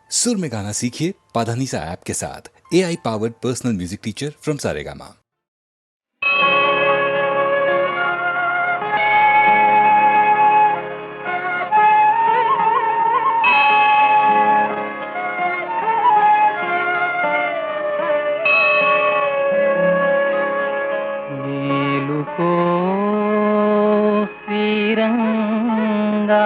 सुर में गाना सीखिए पाधानीसा ऐप के साथ। AI powered personal music teacher from Saregama. మేలుకో శ్రీరంగా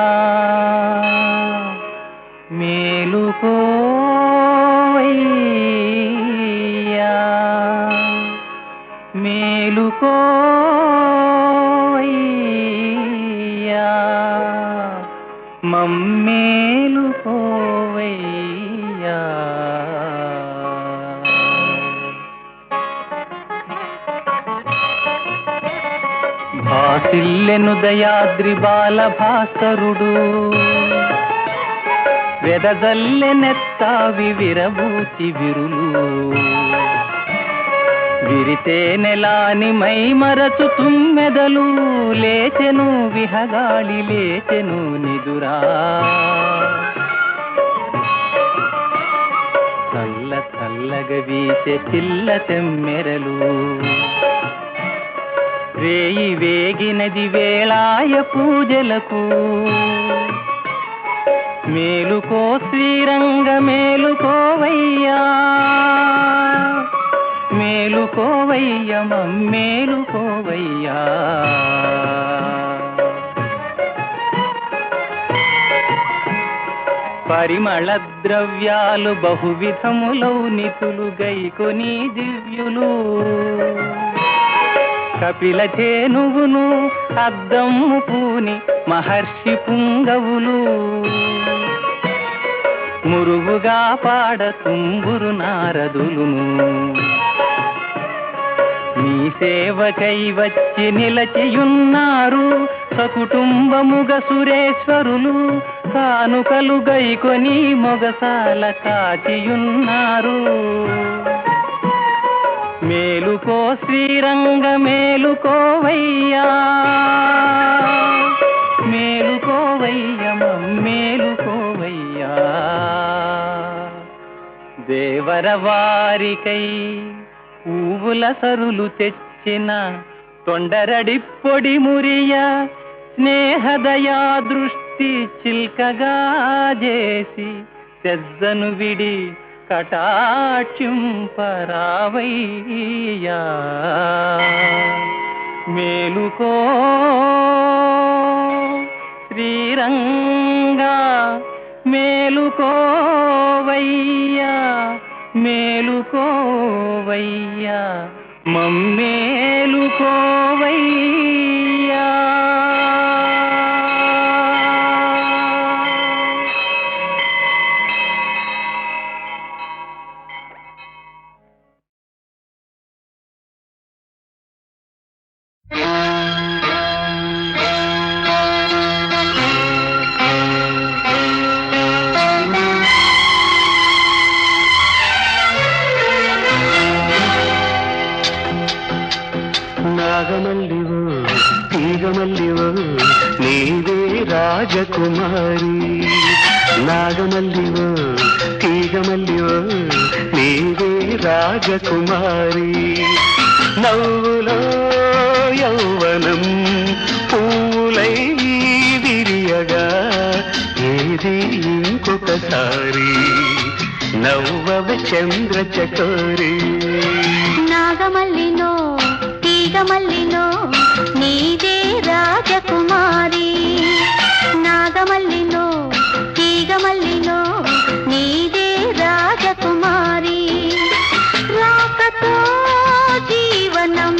మేలుకోవయ్యా మేలుకోవయ్యా మమ్మేలుకోవయ్యా. భాసిల్లెను దయాద్రి బాల భాస్కరుడు వెదజల్లెనెత్తావి విరబూచి విరులు విరితే నెలాని మై మరచు తుమ్మెదలు లేచెను విహగాళి లేచెను నిదురా చల్ల చల్లగ వీసే చిల్ల తెమ్మెరలు వేయి వేగినది వేళాయ పూజలకు మేలుకో శ్రీరంగ మేలుకోవయ్యా మేలుకోవయ్య మమ్మేలుకోవయ్యా. పరిమళ ద్రవ్యాలు బహువిధములౌ నితులు గైకొని దివ్యులు కపిల చేనువును అద్దమ్ము పూని మహర్షి పుంగవులు మురుగుగా పాడ తుంబురు నారదులును నీ సేవకై వచ్చి నిలచియున్నారు సకుటుంబముగ సురేశ్వరులు కానుకలు గైకొని మొగసాల కాచియున్నారు. మేలుకో శ్రీరంగ మేలుకోవయ్యా మేలుకోవయ్య మేలుకోవయ్యా. దేవరవారికై పూవుల సరులు తెచ్చిన తొండరడి పొడి మురియ స్నేహదయా దృష్టి చిల్కగా చేసి తెజ్జను విడి కటాక్షింపరావయ్యా. మేలుకో శ్రీరంగా మేలుకోవయ్యా మేలుకోవయ్యా మమ్మేలుకోవయ్యా. నాగమల్లివో తీగమల్లివో నీవే రాజకుమారి. నాగమల్లివో తీగమల్లివో నీవే రాజకుమారి. నవ్వులో యౌవనం పూలై విరియగా ఏది ఇంకొకసారి నవ్వవ చంద్ర చకోరి. నాగమల్లినో తీగమల్లినో నీదే రాజకుమారి. నాగమల్లినో తీగమల్లినో నీదే రాజకుమారి. రాకతో జీవనం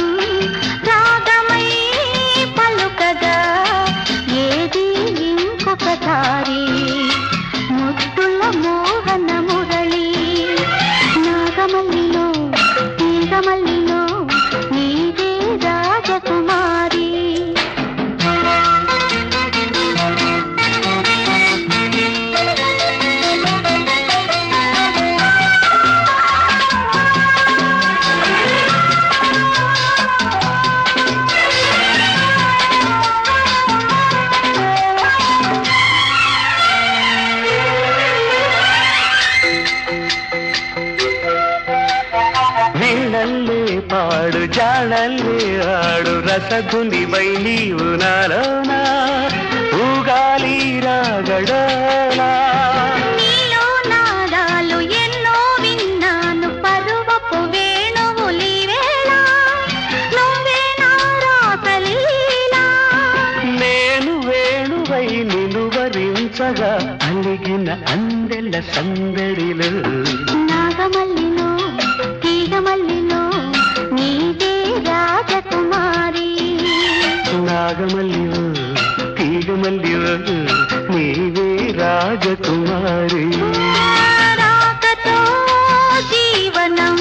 రాగమై పలుకగా ఏది ఇంకొకసారి ముద్దుల మోహన మురళి. నాగమల్లినో తీగమల్లినో నీదే రాజకుమారి. పాడు జాడల్లే ఆడు రసగునివై నీవు నాలోనా ఊగాలి రాగడలా నీలో నాదాలు ఎన్నో విన్నాను పరువపు వేణువులి వేళ నువ్వే నా రాసలీలా నేను వేణువై నిలువరించగా అలిగిన అందెల సందడిలో నాగమల్లిలో తీగమల్లిలో నీదే రాజకుమారి నాగమల్లివో తీగమల్లివో నీవే రాజకుమారి రాగతో జీవనం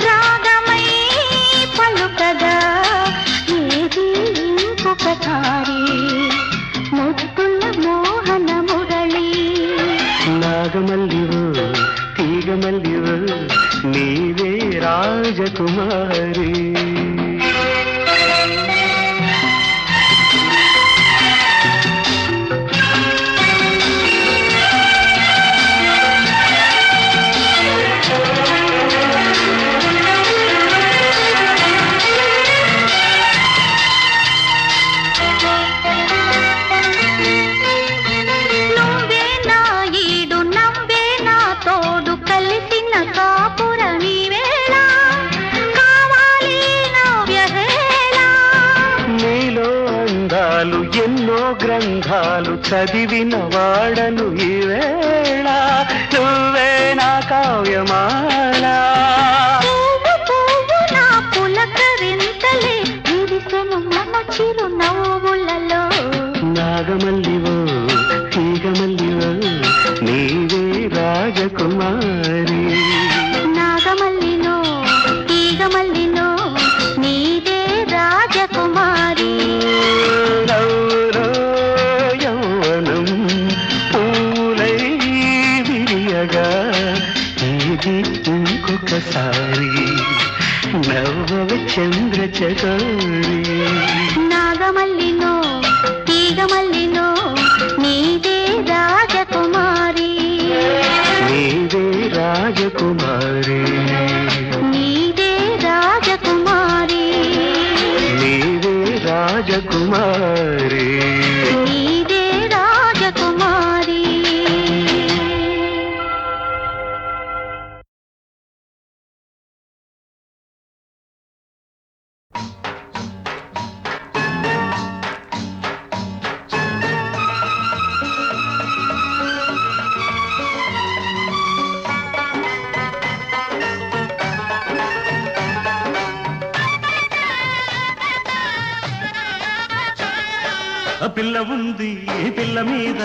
రాగమై పలుకగా ఏది ఇంకొకసారి ముద్దుల మోహన మురళి నాగమల్లివో తీగమల్లివో నీవే రాజకుమారి నువ్వే నా ఈడు నవ్వే నా తోడు కలిసిన కాపురమి వేళ కావాలి నవ్యహేళ నీలో అందాలు ఎన్నో గ్రంథాలు చదివిన వాడను ఈ వేళ నువ్వే నా కావ్యమాల పువ్వు పువ్వు నా పులకరింతలే విరిసెను మన చిరు నవ్వులలో నాగమల్లివో తీగమల్లివో నీవే రాజకుమారి నాగమల్లిలో తీగమల్లిలో నీదే రాజకుమారి నవ్వులో యౌవనం పూలై విరియగా ఇది ఇంకొకసారి నవ్వవ చంద్ర చకోరి నాగమల్లిలో తీగమల్లిలో నీదే రాజకుమారి నీవే రాజకుమారి నీదే రాజకుమారి నీవే రాజకుమారి నీదే రాజకుమారి పిల్ల ఉంది పిల్ల మీద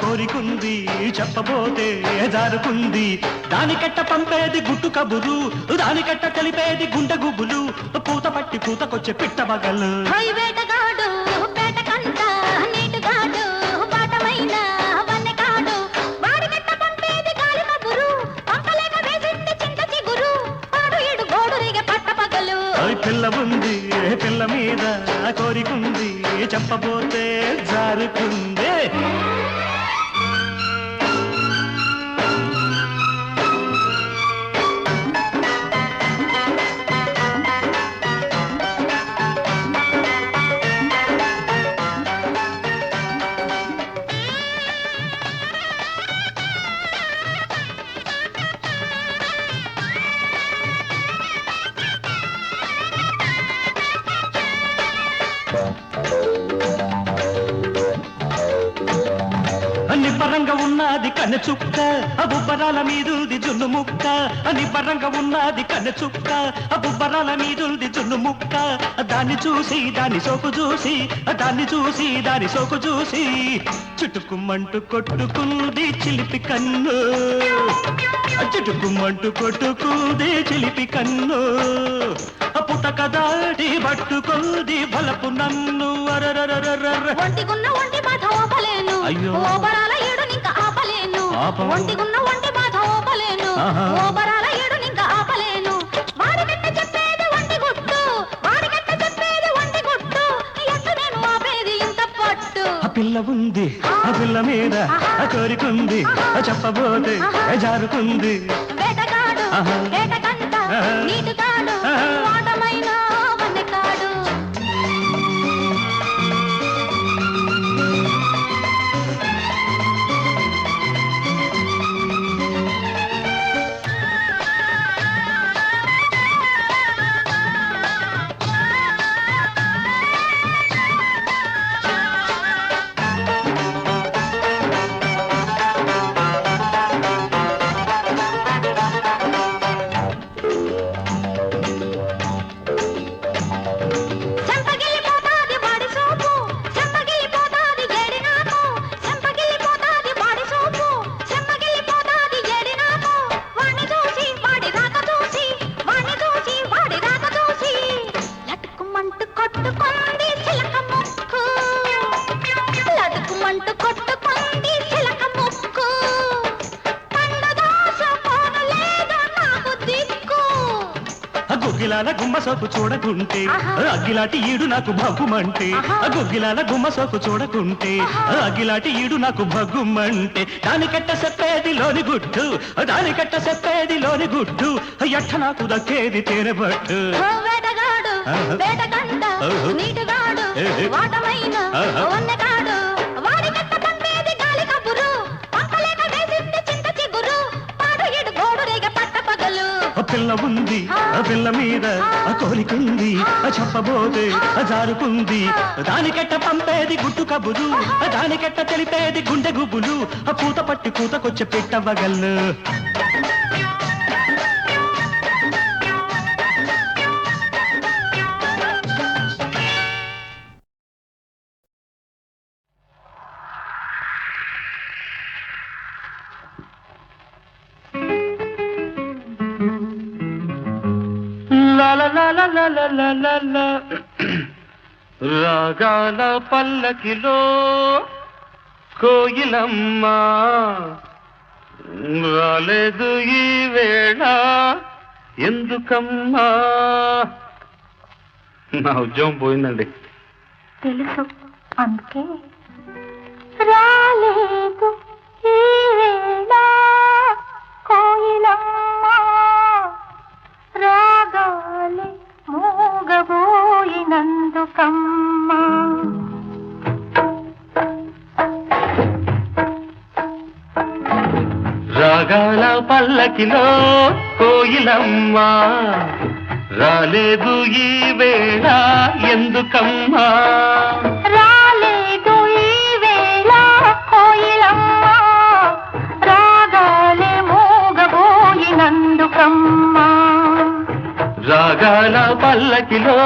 కోరికుంది చెప్పబోతే జారుకుంది దానికట్ట పంపేది గుట్టు కబురు దానికట్ట కలిపేది గుండె గుబులు పూత పట్టి పూతకొచ్చే పిట్ట బగలు వేటగాడు పేటకంట నీటుగాడు బాటమైన వన్నెకాడు వాడికట్ట పంపేది గాలి కబురు పంపలేక వేసింది చింత చిగురు పాడు ఇడు గోడురిగే పట్ట పగలు పిల్ల ఉంది పిల్ల మీద కోరికుంది చెప్పబోతే జారుకుంది నిబ్బరంగా ఉన్నది కన్నె చుక్క బుబ్బరాల మీదుంది జున్ను ముక్క నిబ్బరంగా ఉన్నది కన్నె చుక్క బుబ్బరాల మీదుంది జున్ను ముక్క దాన్ని చూసి దాని సోకు చూసి దాన్ని చూసి దాని సోకు చూసి చుట్టుకుమ్మంటూ కొట్టుకుంది చిలిపి కన్ను చుట్టుకుమ్మంటూ కొట్టుకుంది చిలిపి కన్ను పుటక దాడి పట్టుకుంది బలపు నన్ను ఒంటిగున్న ఒంటి బాధ ఓపలేను అయ్యో. ఓబరాల ఏడు నింక ఆపలేను ఆపము. ఒంటిగున్న ఒంటి బాధ ఓపలేను ఆహా. ఓబరాల ఏడు నింక ఆపలేను వాడికట్ట చెప్పేది ఒంటి గుట్టు వాడికట్ట చెప్పేది ఒంటి గుట్టు ఎట్టు నేను ఆపేది ఇంత పట్టు ఆ పిల్ల ఉంది ఆ పిల్ల మీద కోరికుంది చెప్పబోతే జారుకుంది వేటగాడు ఆహా. వేటకంట నీటుగాడు వాటమైన వన్నెకాడు గుగ్గిలాల గుమ్మ సోకు చూడకుంటే అగ్గిలాటి ఈడు నాకు భగ్గుమంటే గుగ్గిలాల గుమ్మ సోకు చూడకుంటే అగ్గిలాటి ఈడు నాకు భగ్గుమంటే దానికట్ట చెప్పేది లోని గుడ్డు దానికట్ట చెప్పేది లోని గుడ్డు ఎట్ట నాకు దక్కేది తేనెబట్టు వేటగాడు వేటగంట నీటుగాడు వాటమైన వన్నెకాడు వాడి కట్ట పంపేది గాలి కబురు పంపలేక వేసిస్తే చింత చిగురు పాడు ఇడు గోడు రేగ పట్ట పగలు పిల్ల ఉంది పిల్ల మీద కోరికుంది చెప్పబోతే జారుకుంది దానికెట్ట పంపేది గుట్టు కబురు దానికెట్ట తెలిపేది గుండె గుబులు పూత పట్టి కూతకొచ్చి పెట్టవగల్లు రాగాల పల్లకిలో కోయిలమ్మ రాలేదు ఈ వేళ ఎందుకమ్మా నా ఉద్యోగం పోయిందండి తెలుసు అందుకే రాలేదు ఈ వేళ కోయిలమ్మ రాగాలి మూగబోయినందుకమ్మా రాగాల పల్లకిలో కోయిలమ్మ రాలేదు ఈ వేళ ఎందుకమ్మా రాలేదు ఈ వేళ కోయిలమ్మ రాగాలి మూగబోయినందుకమ్మా రాగాల పల్లకిలో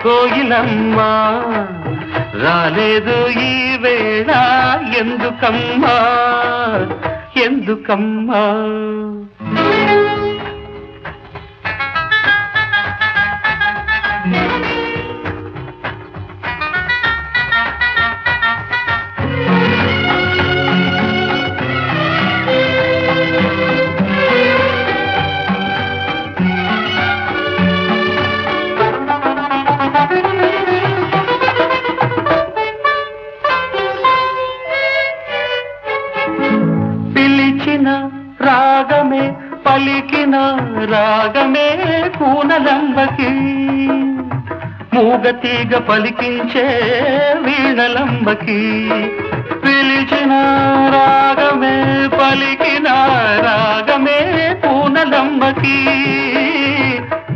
కోయిలమ్మ రాలేదు ఈ వేళ ఎందుకమ్మా ఎందుకమ్మా రాగమే పలికిన రాగమే కూనలంబకి మూగతీగ పలికించే వీణలంబకి పిలిచిన రాగమే పలికిన రాగమే కూనలంబకి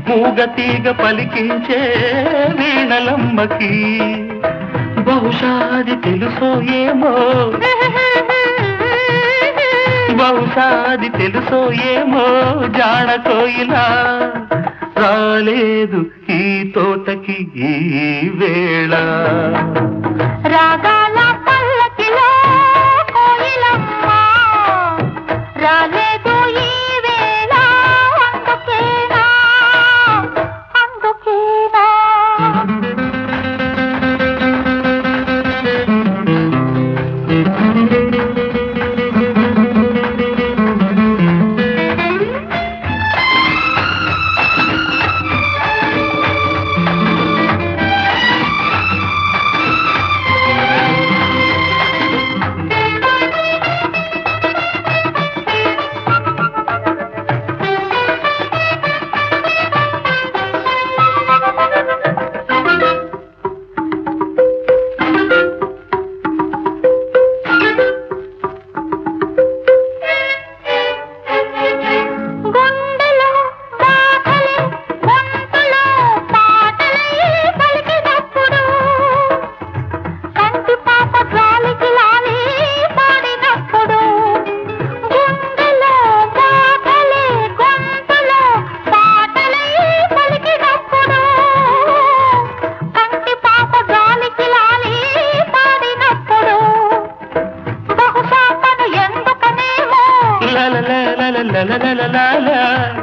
మూగతీగ పలికించే వీణలంబకి బహుశాది తెలుసో ఏమో బహుశాది తెలుసో ఏమో జాడ కోయిలా రాలేదు ఈ తోటకి ఈ వేళ రాగాల పల్లకిలో కోయిలమ్మ రాలేదు ఈ వేళ అందుకేనా అందుకేనా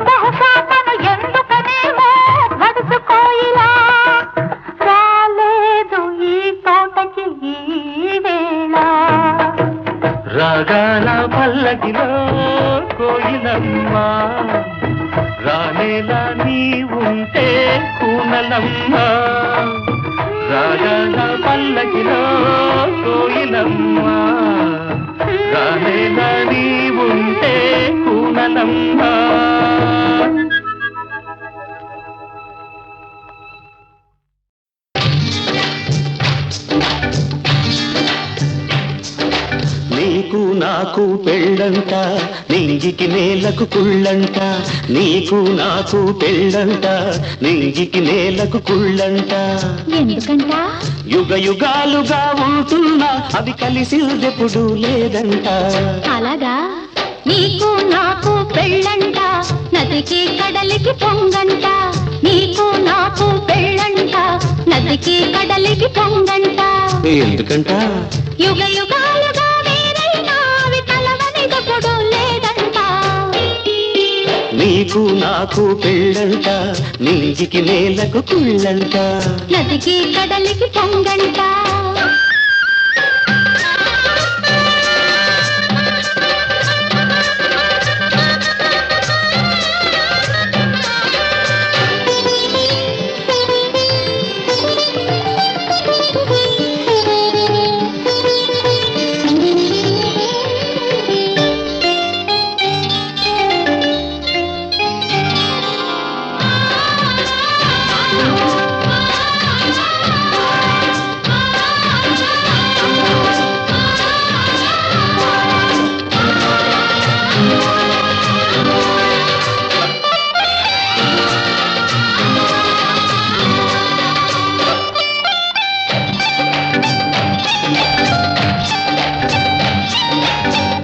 బహుశా తను ఎందుకనేమో గడుచుకోయిలా రాలేదు ఈ తోటకి ఈ వేళ. రాగాల పల్లకిలో కోయిలమ్మ రానేలా నీ ఉంటే కూనలమ్మ. రాగాల పల్లకిలో కోయిలమ్మ రానేలా నీ ఉంటే కూనలమ్మ. నీకు నాకు పెళ్ళంట నింగికి నేలకు కుళ్ళంట. నీకు నాకు పెళ్ళంట నింగికి నేలకు కుళ్ళంట. ఎందుకంట యుగ యుగాలుగా ఉంటున్నా అవి కలిసిదెప్పుడు లేదంట. అలాగా నీకు నాకు పెళ్ళంట నదికి కడలికి పొంగంట. నీకు నాకు పెళ్ళంట నదికి కడలికి పొంగంట. ఎందుకంట యుగ యుగాలుగా వేరైనా అవి కలవనిదెప్పుడు లేదంట. నీకు నాకు పెళ్ళంట నింగికి నేలకు కుళ్ళంట. నదికి కడలికి పొంగంట.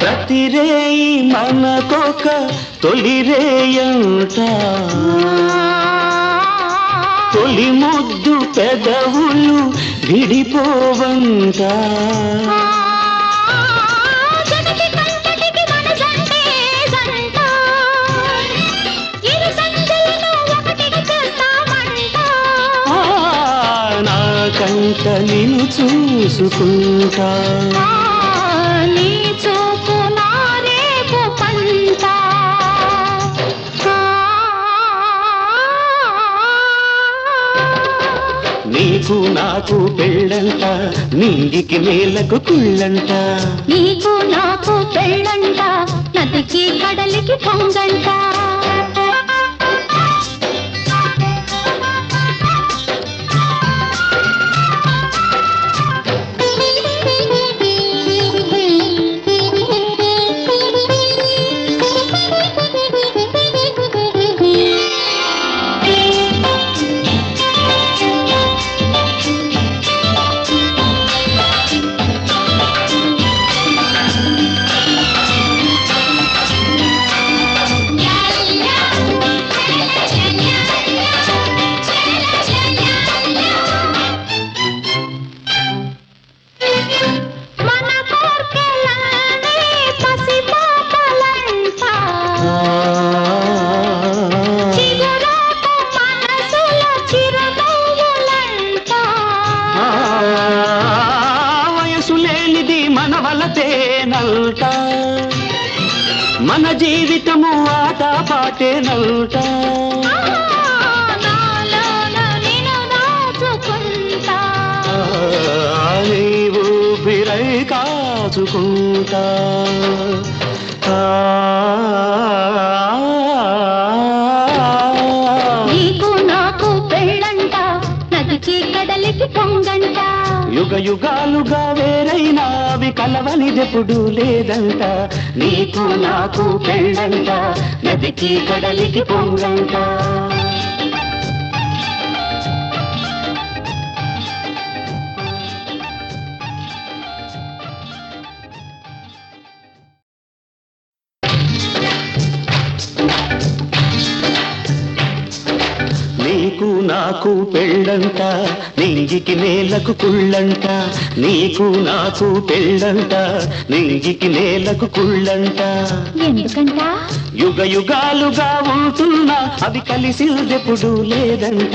ప్రతిరేయి మనకొక తొలిరేయంట. తొలి ముద్దు పెదవులు విడిపోవంట. జగతి కంటటికి మనసంటే జంట. ఇరు సంచులను ఒకటిగా చేస్తామంట. నా కంట నిన్ను చూసుకుంటా. నీ చూపు నా రేపు పంట. నీకు నాకు పెళ్ళంట నింగికి నేలకు కుళ్ళంట. నీకు నాకు పెళ్ళంట నదికి కడలికి పొంగంట. పాటేనల్ట మన జీవితము ఆట పాటేనల్ట నీవు బిరై కాచుకుంటా నీకు నాకు పెళ్ళంట నదికి కడలికి పొంగంట యుగ యుగాలుగా వేరైనావి కలవనిదెప్పుడు లేదంట నీకు నాకు పెళ్ళంట నదికి కడలికి పొంగంట నీకు నాకు పెళ్ళంట నింగికి నేలకు కుళ్ళంట నీకు నాకు పెళ్ళంట నింగికి నేలకు కుళ్ళంట ఎందుకంట యుగ యుగాలుగా ఉంటున్నా అవి కలిసిదెప్పుడు లేదంట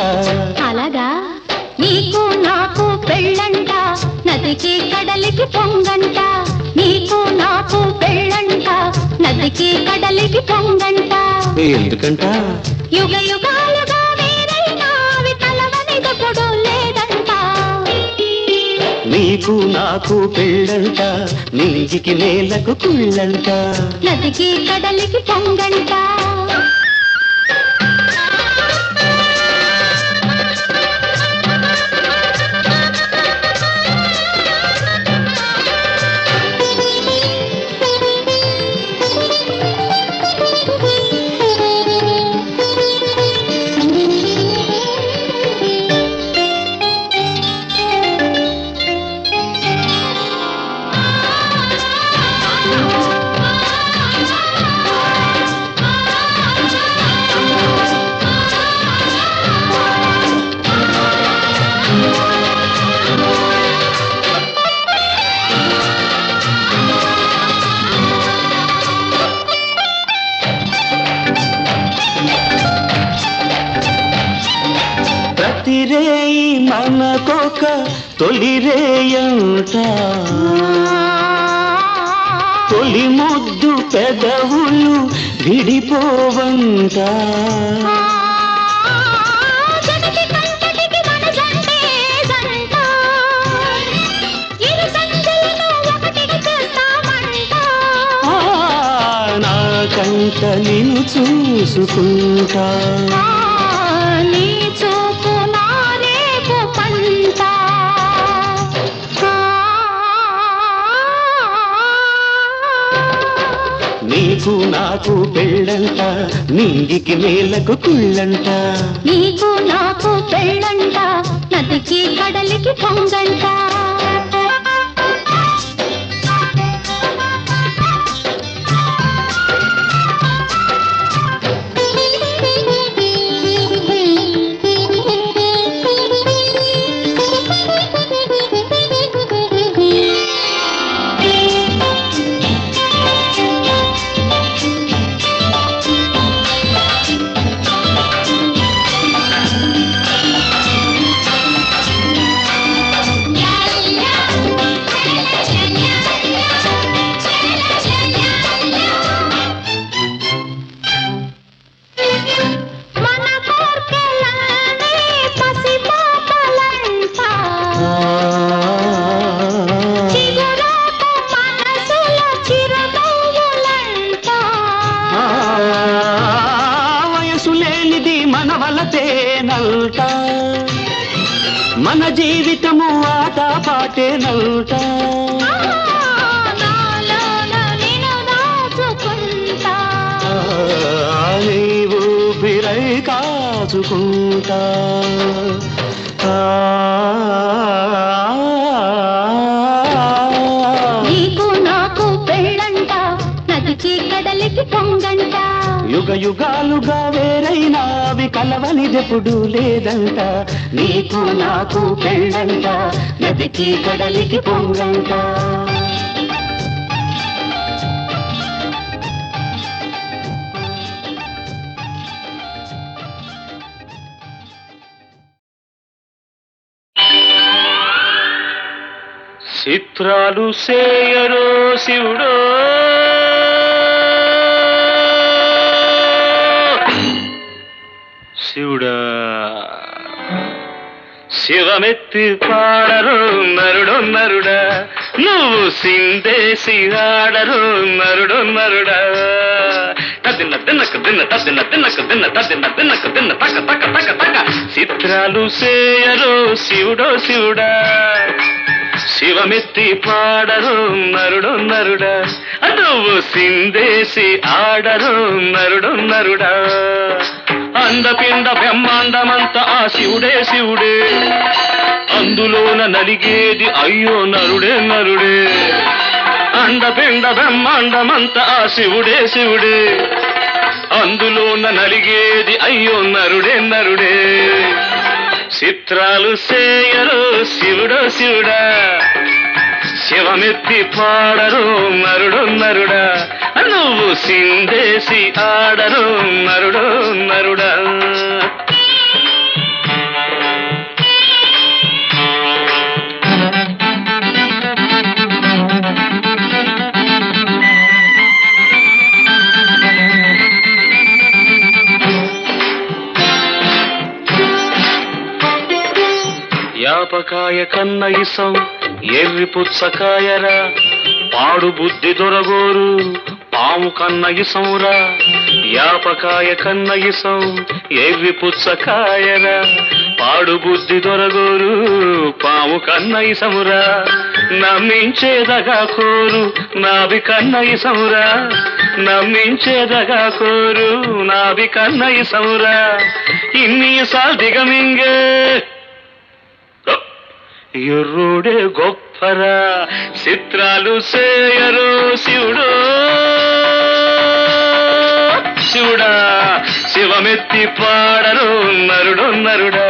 అలాగా నీకు నాకు పెళ్ళంట నదికి కడలికి పొంగంట నీకు నాకు పెళ్ళంట నదికి కడలికి పొంగంట ఎందుకంట యుగ యుగాలుగా వేరైనా అవి కలవనిదెప్పుడు లేదంట నీకు నాకు పెళ్ళంట నింగికి నేలకు కుళ్ళంట నదికి కడలికి పొంగంట ప్రతిరేయి మనకొక తొలిరేయంట తొలి ముద్దు పెదవులు విడిపోవంట జగతి కంటటికి మన జంటే జంట ఇరు సంజలను ఒకటిగా చేస్తామంట నా కంట నిన్ను చూసుకుంటా నీ చూపు నా రేపు పంట నీకు నాకు పెళ్ళంట నింగికి నేలకు కుళ్ళంట నీకు నాకు పెళ్ళంట నదికి కడలికి పొంగంట మన కోర్కెలన్నీ పసిపాపలంట చిగురాకు మనసుల చిరునవ్వులంట వయసు లేనిది మన వలతేనల్ట మన జీవితము ఆట పాటేనల్ట నాలోన నిన్ను దాచుకుంటా నీవు బిరై కాచుకుంటా నీకు నాకు పెళ్ళంట నదికి కడలికి పొంగంట యుగ యుగాలుగా వేరైనా అవి కలవనిదెప్పుడు లేదంట నీకు నాకు పెళ్ళంట నదికి కడలికి పొంగంట చిత్రాలు సేయరో శివుడో శివుడా శివమెత్తి పాడరు నరుడో నరుడా నువ్వు సిందేసి ఆడరు నరుడో నరుడా తదిన్న తిన్నక తిన్న తదిన్న తిన్నక తిన్న తదిన్న తిన్నక తిన్న తక తక తక తక చిత్రాలు సేయరు శివుడో శివుడా శివమెత్తి పాడరు నరుడో నరుడా నువ్వు సిందేసి ఆడరు నరుడో నరుడా అందపిండ బ్రహ్మాండమంత ఆ శివుడే శివుడే అందులోన నలిగేది అయ్యో నరుడే నరుడే అండపిండ బ్రహ్మాండమంత ఆ శివుడే శివుడే అందులోన నలిగేది అయ్యో నరుడే నరుడే చిత్రాలు చేయరు శివుడో శివుడా, శివమెత్తి పాడరు నరుడు నరుడా, నువ్వు సిందేసి ఆడరు నరుడు నరుడా. యాపకాయ కన్న ఇసం ఎర్రి పుచ్చకాయరా, పాడు బుద్ధి దొరగోరు పాము కన్న ఇసంరా. యాపకాయ కన్న ఇసం ఎర్రి పుచ్చకాయరా, పాడు బుద్ధి దొరగోరు పాము కన్న ఇసమురా. నమ్మించేదగా కోరు నాభి కన్న ఇసమురా, నమ్మించేదగా కోరు నాభి కన్న ఇసమురా. ఇన్ని సాధిగమింగే ఎర్రుడే గొప్పరా, చిత్రాలు చేయరు శివుడు శివుడా, శివమెత్తి పాడరు నరుడు నరుడా,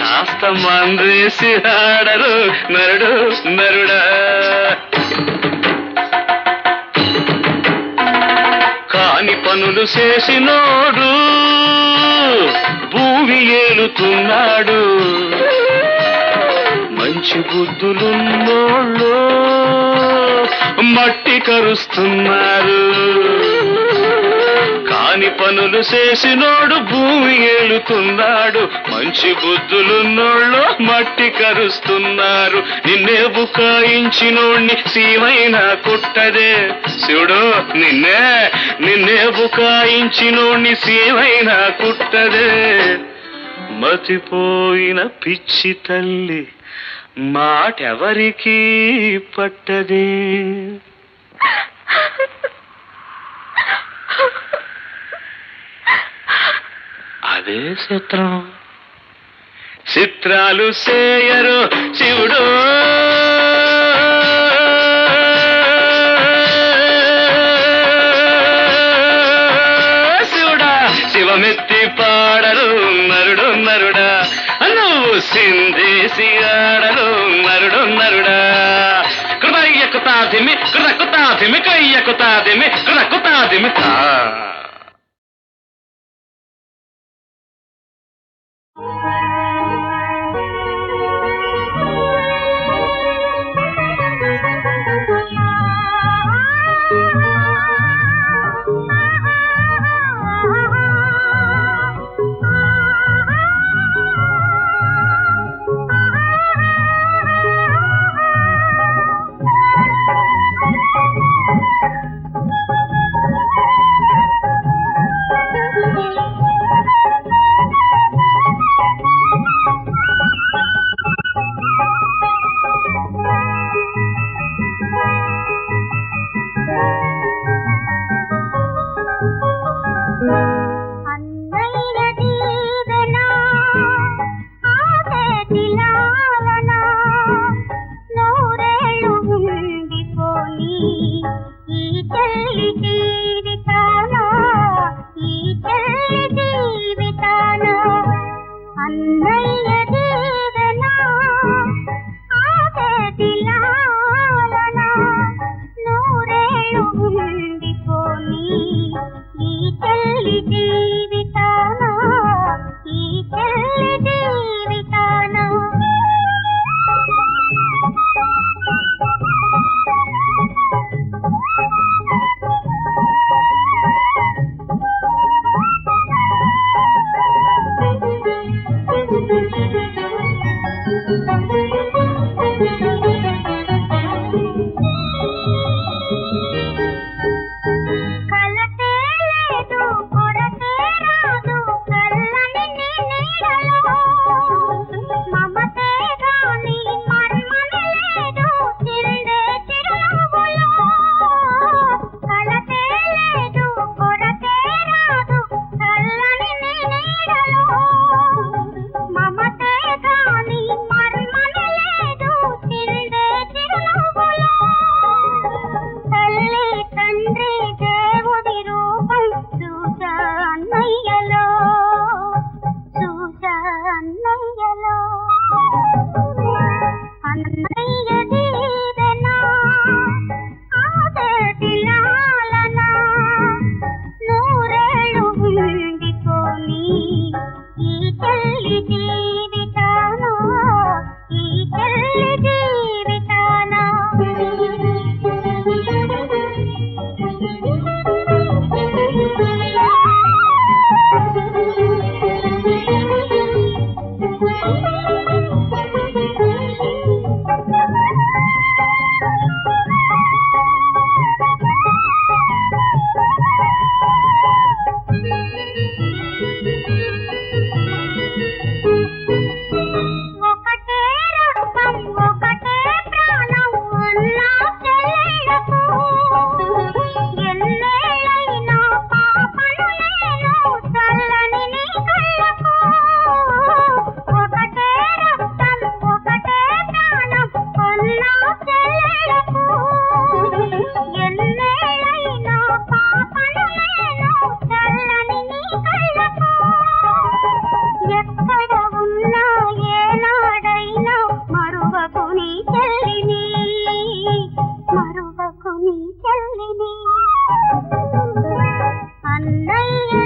కాస్త మంద్రేసి ఆడరు నరుడు నరుడా. కాని పనులు చేసినోడు భూమి ఏలుతున్నాడు, మంచి బుద్ధులున్నోళ్ళు మట్టి కరుస్తున్నారు. కాని పనులు చేసినోడు భూమి ఏలుతున్నాడు, మంచి బుద్ధులున్నోళ్ళు మట్టి కరుస్తున్నారు. నిన్నే బుకాయించినోణ్ణి సీమైనా కుట్టదే శివుడు, నిన్నే బుకాయించినోణ్ణి సీమైనా కుట్టదే. మతిపోయిన పిచ్చి తల్లి మాటెవరికి పట్టదే. అదే చిత్రం. చిత్రాలు చేయరు శివుడు శివుడా, శివమెత్తి పాడరు నరుడు నరుడా, నువ్వు సిందేసి ఆడరు నరుడు నరుడా. కృతయ్యకుతాదిమి కృతకుతాదిమి కయ్యకుతాదిమి కృతకుతాదిమి తా. కలతే లేదు కొరతే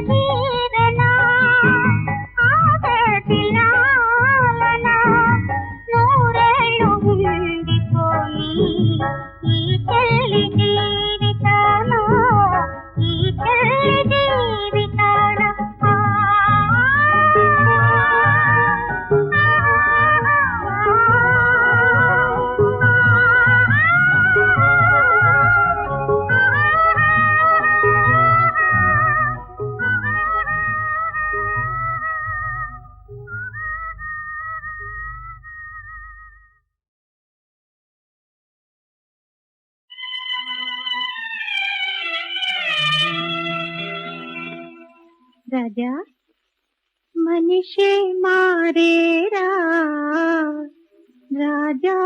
తీరనా ఆవేదిలాలనా నూరేళ్ళు ఉండిపోని ఈ చెల్లి జీవితాన ఈ చెల్లి జీవితాన రాజా మనిషే మారేరా రాజా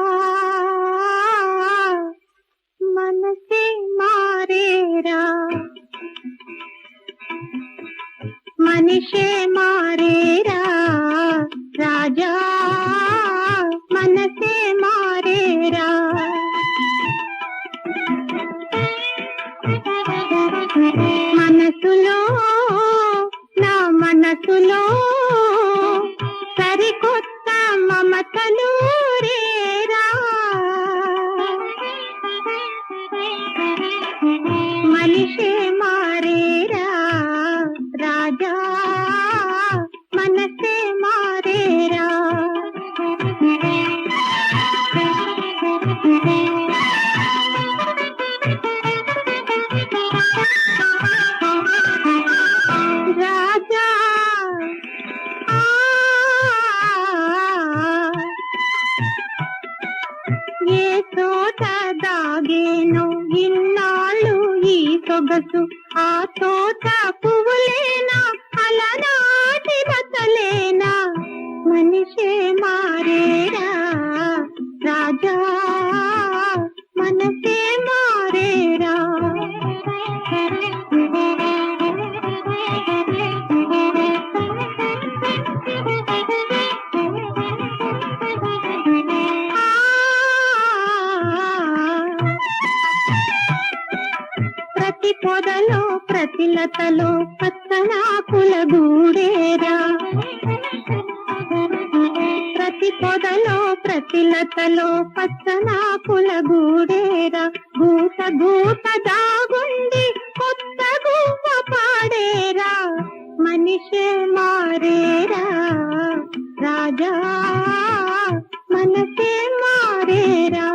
మనసే మారేరా మనిషే మారేరా రాజా మనసే మారేరా మనసులో నా మనసులో సరికొత్త మమతలు రేరా మనిషే మారేరా రాజా మనసే మారేరా రాజా ఏ తోట దాగేను ఇన్నాళ్ళు ఈ సొగసు ఆ తోట పువ్వులేనా అలనాటి బతలేనా మనిషే మారేరా రాజా మనసే మారేరా ప్రతి పొదలో ప్రతి లతలో పచ్చనాకుల గూడేరా ప్రతి పొదలో ప్రతి లతలో పచ్చనాకుల గూడేరా గూట గూట దాగుండి కొత్త గువ్వ పాడేరా మనిషే మారేరా రాజా మనసే మారేరా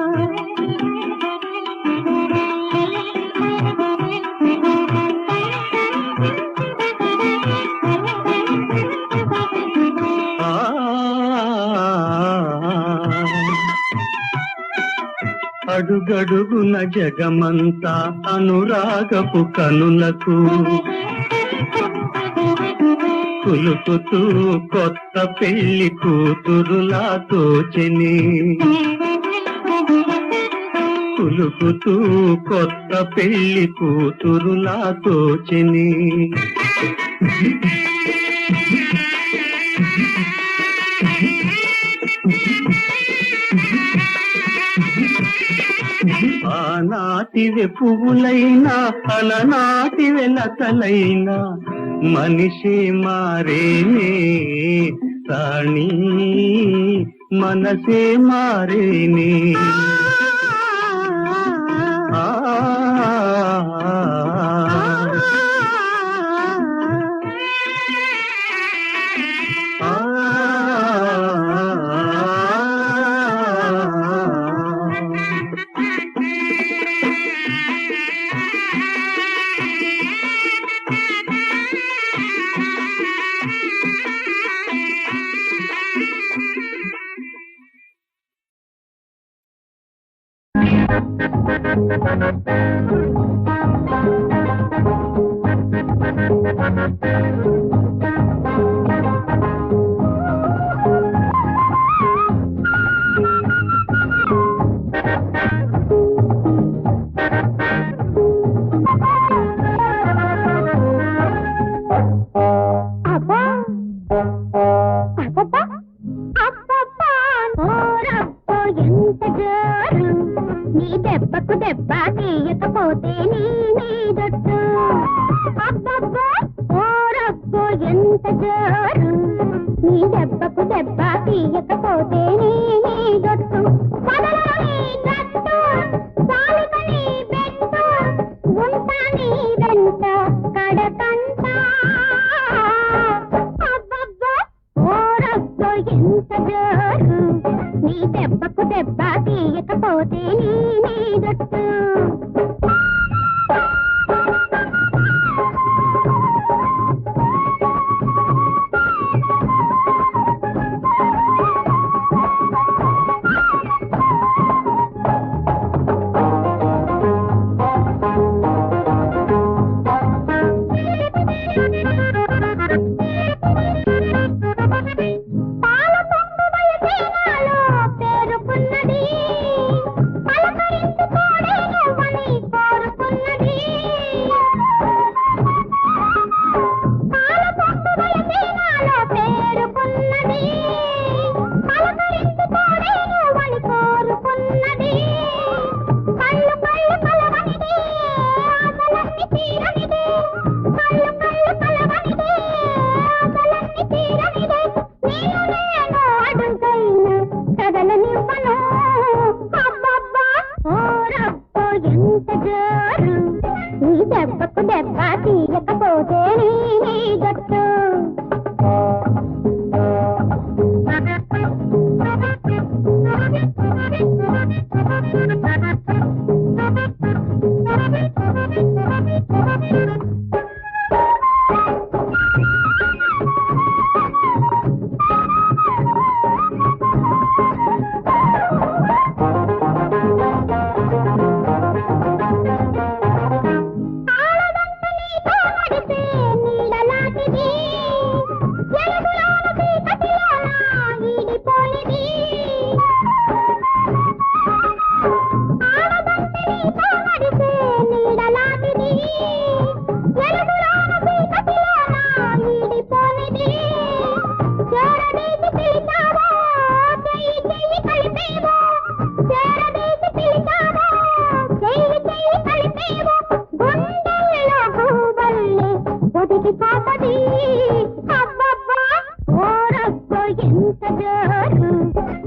అడుగడుగున జగమంతా అనురాగపు కనులకు కులుకుతూ కొత్త పెళ్లి కూతురులా తోచెని కులుకుతూ కొత్త పెళ్లి కూతురులా తోచెని ఆనాటివే పువ్వులైనా అలనాటివే లతలైనా మనిషి మారేనే రాణి మనసే మారేనే దెబ్బకు దెబ్బ తీయకపోతే నీ దొట్టు అబ్బబ్బో ఎంత జోరు నీ దెబ్బకు దెబ్బ తీయకపోతే నీ దొట్టు వదలని గట్టు సాలికని బెట్టు ఉంటా నీ వెంట కడకంటా అబ్బబ్బా ఓరబ్బో ఎంత జోరు నీ దెబ్బకు దెబ్బ తీయకపోతే నీ దొట్టు దెబ్బకు దెబ్బ తీయకపోతే నీ గట్టు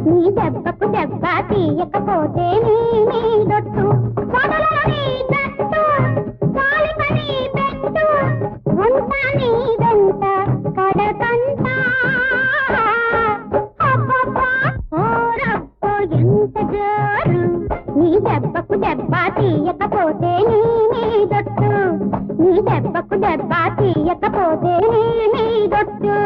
నీ దెబ్బకు దెబ్బ తీయకపోతే నీ దొట్టు వదలని గట్టు సాలికని బెట్టు ఉంటా నీ వెంట కడకంటా అబ్బబ్బా ఓరబ్బో ఎంత జోరు నీ దెబ్బకు దెబ్బ తీయకపోతే నీ దొట్టు నీ దెబ్బకు దెబ్బ తీయకపోతే నీ దొట్టు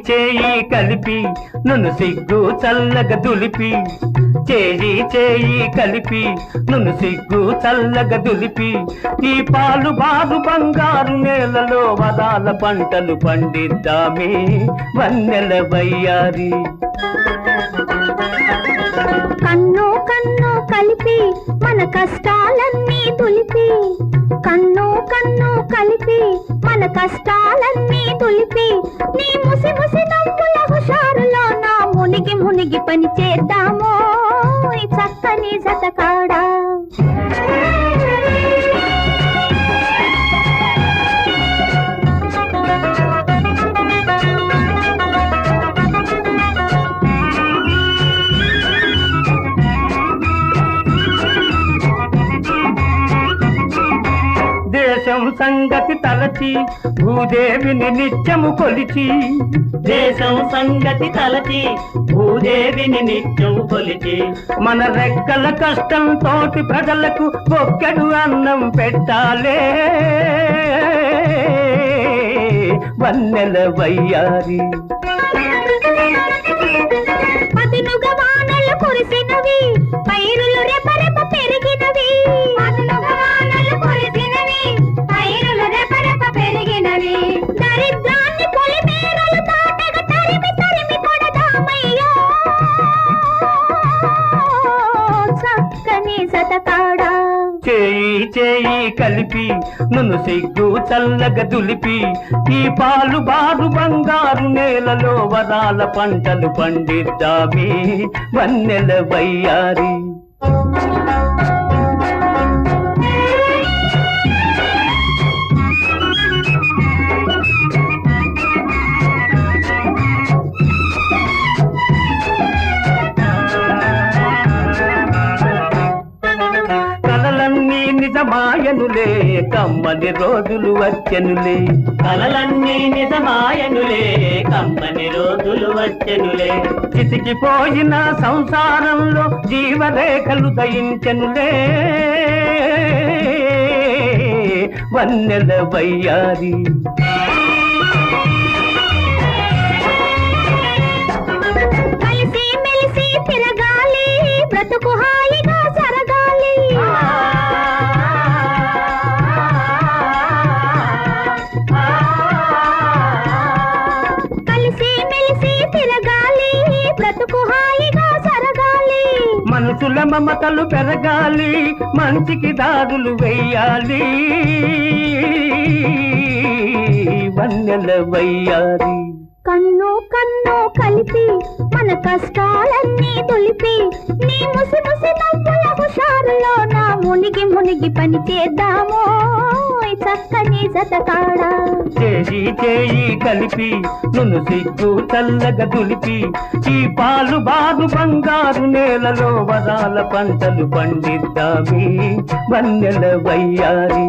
చేయి కలిపి నన్ను సిగ్గు చల్లగా దులిపి చేయి కలిపి నన్ను సిగ్గు చల్లగా దులిపి ఈ పాలు బారు బంగారు నేలలో వదాల పంటలు పండిద్దామే వన్నెల వయ్యారి కన్ను కన్ను కలిపి మన కష్టాలన్నీ తులిపి కన్ను కన్ను కలిపి మన కష్టాలన్నీ తులిపి నీ ముసి ముసి నవ్వుల హుషారులో నా మునిగి మునిగి పని చేద్దామో ఈ చక్కని జతకాడా దేశం సంగతి తలచి భూదేవిని నిత్యము కొలిచి దేశం సంగతి తలచి భూదేవిని నిత్యము కొలిచి మన రెక్కల కష్టం తోటి ప్రజలకు ఒక్కడు అన్నం పెట్టాలే వన్నెల వయ్యారి పదునుగా వానలు కురిసినవి పైరులు రెపరెప పెరిగినవి పదునుగా వానలు కురిసినవి పైరులు రెపరెప పెరిగినవి దరిద్రాన్ని చేయి కలిపి నును సిగ్గు చల్లగ దులిపి ఈ పాలు బారు బంగారు నేలలో వరాల పంటలు పండిద్దామి వన్నెల వయ్యారి. కలలన్నీ నిజమాయనులే కమ్మని రోజులు వచ్చెనులే, కలలన్నీ నిజమాయనులే కమ్మని రోజులు వచ్చెనులే. చితికిపోయిన సంసారంలో జీవరేఖలు దయించెనులే వన్నెల వయ్యారి. కలిసి మెలిసి తిరగాలి బ్రతుకు హాయిగా జరగాలి. కలిసి మెలిసి తిరగాలి బ్రతుకు హాయిగా జరగాలి. మనసుల మమతలు పెరగాలి మంచికి దారులు వెయ్యాలి వన్నెల వయ్యారి. కన్ను కన్ను కలిపి మన కష్టాలన్నీ తొలిపి నీ ముసి ముసి నవ్వుల హుషారులో నా మునిగి మునిగి పని చేద్దామో ఈ చక్కని జతకాడ. చేయి చేయి కలిపి నును సిగ్గు చల్లగ దులిపి ఈ పాలు బారు బంగారు నేలలో వరాల పంటలు పండిద్దామి వన్నెల వయ్యారి.